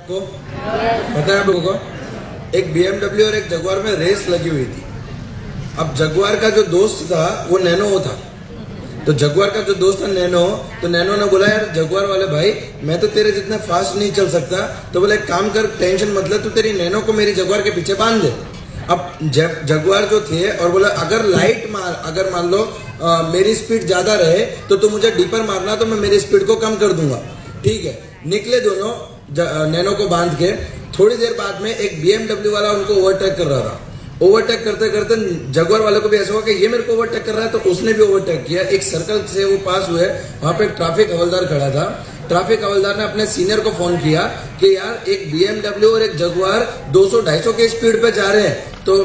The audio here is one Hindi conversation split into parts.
को पता है आप लोगों को एक BMW और एक जगुआर में रेस लगी हुई थी। अब जगुआर का जो दोस्त था वो नैनो था, तो जगुआर का जो दोस्त था नैनो, तो नैनो ने बोला यार जगुआर वाले भाई मैं तो तेरे जितना फास्ट नहीं चल सकता, तो बोले एक काम कर टेंशन मतलब तू तेरी नैनो को मेरी जगुआर के पीछे बांध दे। अब जगुआर जो थे और बोला अगर लाइट मार, अगर मान लो मेरी स्पीड ज्यादा रहे तो तू मुझे डीपर मारना तो मैं मेरी स्पीड को कम कर दूंगा। ठीक है, निकले दोनों नैनो को बांध के। थोड़ी देर बाद में एक BMW वाला उनको ओवरटेक कर रहा था। ओवरटेक करते करते जगुआर वाले को भी ऐसा हुआ कि ये मेरे को ओवरटेक कर रहा है, तो उसने भी ओवरटेक किया। एक सर्कल से वो पास हुए, वहां पे ट्रैफिक हवलदार खड़ा था। ट्रैफिक हवलदार ने अपने सीनियर को फोन किया कि यार एक BMW और एक जगुआर 200-250 की स्पीड पे जा रहे हैं। तो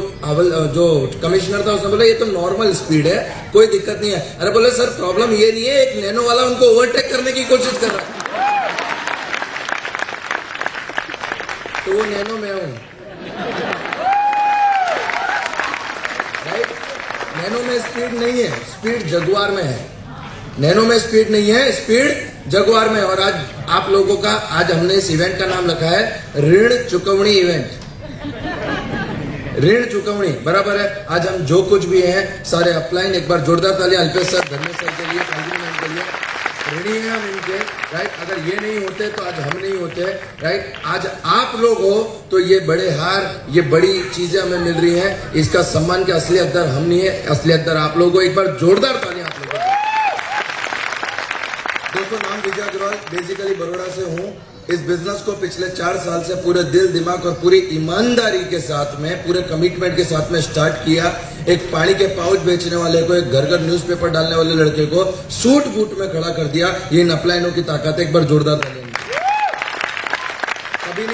जो कमिश्नर था उसने बोला ये तो नॉर्मल स्पीड है, कोई दिक्कत नहीं है। अरे बोले सर प्रॉब्लम ये नहीं है, एक नैनो वाला उनको ओवरटेक करने की कोशिश कर रहा है। तो वो नैनो में हूं, राइट। नैनो में स्पीड नहीं है, स्पीड जगुआर में है। नैनो में स्पीड नहीं है, स्पीड जगुआर में। और आज आप लोगों का, आज हमने इस इवेंट का नाम रखा है ऋण चुकवणी इवेंट। ऋण चुकवणी बराबर है। आज हम जो कुछ भी हैं सारे अपलाइन, एक बार जोरदार तालियां अल्पेश सर, धर्मेश सर के लिए, कॉम्प्लीमेंट के लिए। ऋणी है हम इनके, राइट। अगर ये नहीं होते तो आज हम नहीं होते, राइट। आज आप लोग हो तो ये बड़े हार, ये बड़ी चीजें हमें मिल रही हैं। इसका सम्मान के असली हकदार हम नहीं है, असली हकदार आप लोग हो। एक बार जोरदार तालियां आप लोगों को। दोस्तों नाम विजय अग्रवाल, बेसिकली बड़ौदा से हूँ। इस बिजनेस को पिछले 4 साल से पूरे दिल दिमाग और पूरी ईमानदारी के साथ में, पूरे कमिटमेंट के साथ में स्टार्ट किया। एक पानी के पाउच बेचने वाले को, एक घर घर न्यूज़पेपर डालने वाले लड़के को सूट बूट में खड़ा कर दिया। ये इन अपलाइनों की ताकत है। एक बार जोरदार तालियां। कभी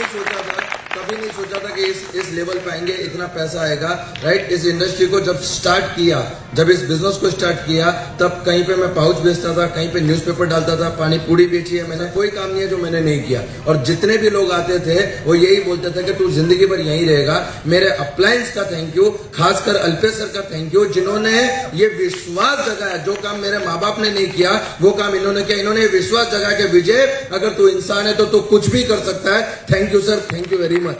नहीं सोचा था कि इस लेवल पे आएंगे, इतना पैसा आएगा, राइट। इस इंडस्ट्री को जब स्टार्ट किया, जब इस बिजनेस को स्टार्ट किया, तब कहीं पे मैं पाउच बेचता था, कहीं पे न्यूज़पेपर डालता था, पानी पूरी बेची है मैंने। कोई काम नहीं है जो मैंने नहीं किया। और जितने भी लोग आते थे वो यही बोलते थे कि तू जिंदगी भर यहीं रहेगा। मेरे अपलायंस का थैंक यू, खासकर अल्पेश सर का थैंक यू, जिन्होंने ये विश्वास जगाया। जो काम मेरे माँ बाप ने नहीं किया वो काम इन्होंने किया। इन्होंने विश्वास जगा के विजय अगर तू इंसान है तो तू कुछ भी कर सकता है। Thank you sir, thank you very much,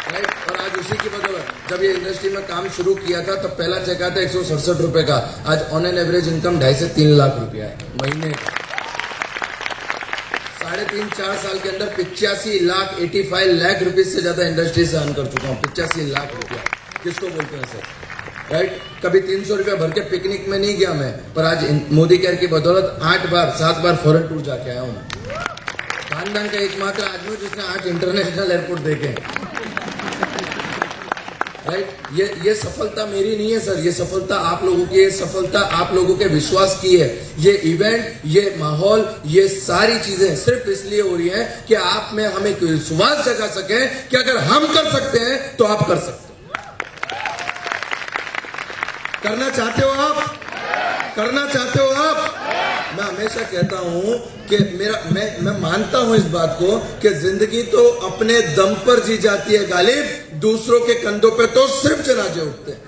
right. और आज उसी की बदौलत जब ये इंडस्ट्री में काम शुरू किया था तब पहला चेक आता 167 रुपए का। आज ऑन एन एवरेज इनकम 2.5 से 3 लाख रुपया है महीने का। 3.5-4 साल के अंदर 85 लाख रुपीज से ज्यादा इंडस्ट्री से अर्न कर चुका हूँ। 85 लाख रुपया किसको बोलते हैं सर, राइट। कभी 300 रुपया भर के पिकनिक में नहीं गया मैं, पर आज मोदी केयर की बदौलत 8-7 बार फॉरेन टूर जाके आया हूँ। खानदान का एकमात्र आदमी जिसने 8 इंटरनेशनल एयरपोर्ट देखे, राइट। ये सफलता मेरी नहीं है सर, ये सफलता आप लोगों की, ये सफलता आप लोगों के विश्वास की है। ये इवेंट, ये माहौल, ये सारी चीजें सिर्फ इसलिए हो रही है कि आप में हमें विश्वास जगा सके कि अगर हम कर सकते हैं तो आप कर सकते हैं। करना चाहते हो आप? करना चाहते हो आप? मैं हमेशा कहता हूं कि मैं मानता हूं इस बात को कि जिंदगी तो अपने दम पर जी जाती है गालिब, दूसरों के कंधों पे तो सिर्फ जनाजे उठते हैं।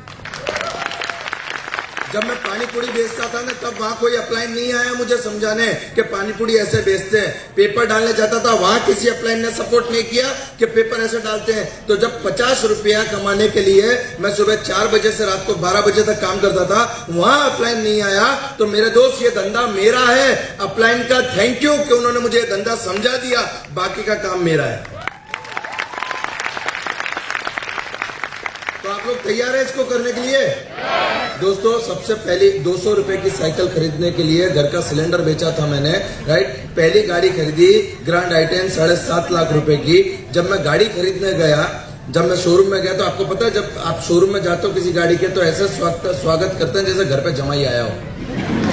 जब मैं पानी पूरी बेचता था ना तब वहां कोई अपलाइन नहीं आया मुझे समझाने कि पानी पूरी ऐसे बेचते हैं। पेपर डालने जाता था, वहां किसी अपलाइन ने सपोर्ट नहीं किया कि पेपर ऐसे डालते हैं। तो जब 50 रुपया कमाने के लिए मैं सुबह 4 बजे से रात को 12 बजे तक काम करता था, वहां अपलाइन नहीं आया। तो मेरे दोस्त ये धंधा मेरा है। अपलाइन का थैंक यू कि उन्होंने मुझे धंधा समझा दिया, बाकी का काम मेरा है। तो आप लोग तैयार है इसको करने के लिए? दोस्तों सबसे पहले 200 रुपए की साइकिल खरीदने के लिए घर का सिलेंडर बेचा था मैंने, राइट। पहली गाड़ी खरीदी ग्रैंड i10 7.5 लाख रुपए की। जब मैं गाड़ी खरीदने गया, जब मैं शोरूम में गया, तो आपको पता है जब आप शोरूम में जाते हो किसी गाड़ी के तो ऐसे स्वागत करते हैं जैसे घर पे जमाई आया हो।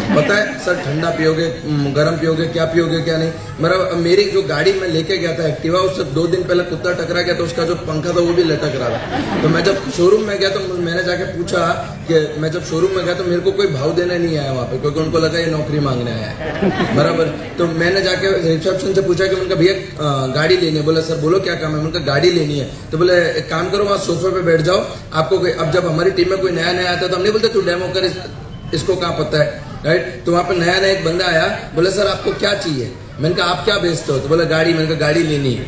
पता है सर ठंडा पियोगे, गर्म पियोगे, क्या पियोगे क्या नहीं। मेरी जो गाड़ी में लेके गया था एक्टिवा, उससे 2 दिन पहले कुत्ता टकरा गया तो उसका जो पंखा था वो भी लटक रहा था। तो मैं जब शोरूम में गया तो मैंने जाके पूछा कि मैं जब शोरूम में गया तो मेरे को कोई भाव देने नहीं आया वहां पे, क्योंकि उनको लगा ये नौकरी मांगने आया है, बराबर। तो मैंने जाके रिसेप्शन से पूछा कि उनका भैया गाड़ी लेनी है। बोला सर बोलो क्या काम है। उनका गाड़ी लेनी है। तो बोले एक काम करो वहां सोफे पे बैठ जाओ, आपको अब जब हमारी टीम में कोई नया आता तो हम नहीं बोलते तू डेमो कर, इसको कहाँ पता है, राइट। तो वहां पर नया एक बंदा आया, बोले सर आपको क्या चाहिए। मैंने कहा आप क्या बेचते हो। तो बोला गाड़ी। मैंने कहा गाड़ी लेनी है।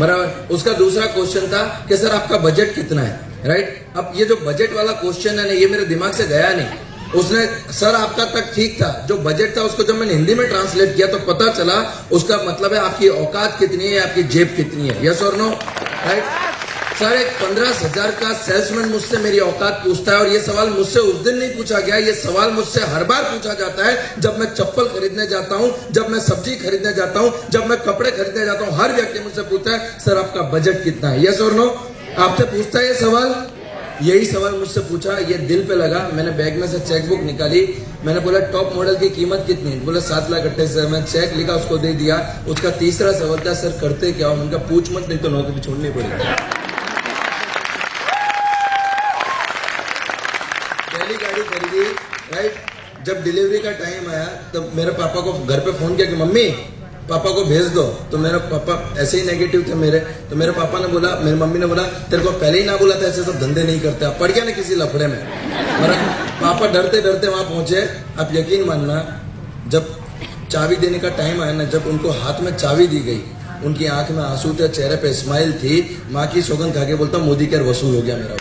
बराबर। उसका दूसरा क्वेश्चन था कि सर आपका बजट कितना है, राइट। अब ये जो बजट वाला क्वेश्चन है ना, ये मेरे दिमाग से गया नहीं। उसने सर आपका तक ठीक था, जो बजट था उसको जब मैंने हिंदी में ट्रांसलेट किया तो पता चला उसका मतलब है आपकी औकात कितनी है, आपकी जेब कितनी है। यस और नो, राइट। सर एक 15,000 का सेल्समैन मुझसे मेरी औकात पूछता है, और ये सवाल मुझसे उस दिन नहीं पूछा गया, ये सवाल मुझसे हर बार पूछा जाता है जब मैं चप्पल खरीदने जाता हूं, जब मैं सब्जी खरीदने जाता हूं, जब मैं कपड़े खरीदने जाता हूं। हर व्यक्ति मुझसे पूछता है सर आपका बजट कितना है। यस और नो, आपसे पूछता है ये सवाल। यही सवाल मुझसे पूछा, ये दिल पे लगा। मैंने बैग में से चेकबुक निकाली, मैंने बोला टॉप मॉडल की कीमत कितनी है, बोला 7,38,000 सर। मैं चेक लिखा, उसको दे दिया। उसका तीसरा सवाल था सर करते क्या हो, उनका पूछ मत, नहीं तो नौकरी छोड़नी पड़ेगी। पहली गाड़ी खरीदी, राइट। जब डिलीवरी का टाइम आया तब मेरे पापा को घर पे फोन किया कि मम्मी पापा को भेज दो, तो मेरे पापा ऐसे ही नेगेटिव थे मेरे। तो मेरे पापा ने बोला, मेरी मम्मी ने बोला तेरे को पहले ही ना बोला था ऐसे सब धंधे नहीं करते, आप पड़ गया ना किसी लफड़े में। मेरा पापा डरते डरते वहां पहुंचे। आप यकीन मानना, जब चाबी देने का टाइम आया ना, जब उनको हाथ में चाबी दी गई, उनकी आंख में आंसू थे, चेहरे पे स्माइल थी। माँ की सौगंध खा के बोलता मोदी केयर वसूल हो गया मेरा।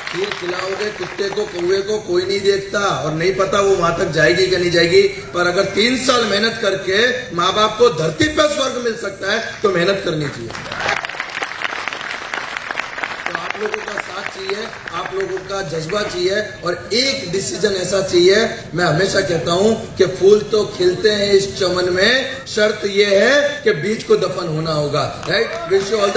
खीर खिलाओगे कुत्ते को, कौवे को, कोई नहीं देखता, और नहीं पता वो वहां तक जाएगी कि नहीं जाएगी। पर अगर 3 साल मेहनत करके माँ बाप को धरती पर स्वर्ग मिल सकता है तो मेहनत करनी चाहिए। तो आप लोगों का साथ चाहिए, आप लोगों का जज्बा चाहिए, और एक डिसीजन ऐसा चाहिए। मैं हमेशा कहता हूं कि फूल तो खिलते हैं इस चमन में, शर्त यह है कि बीज को दफन होना होगा, right. Wish you all the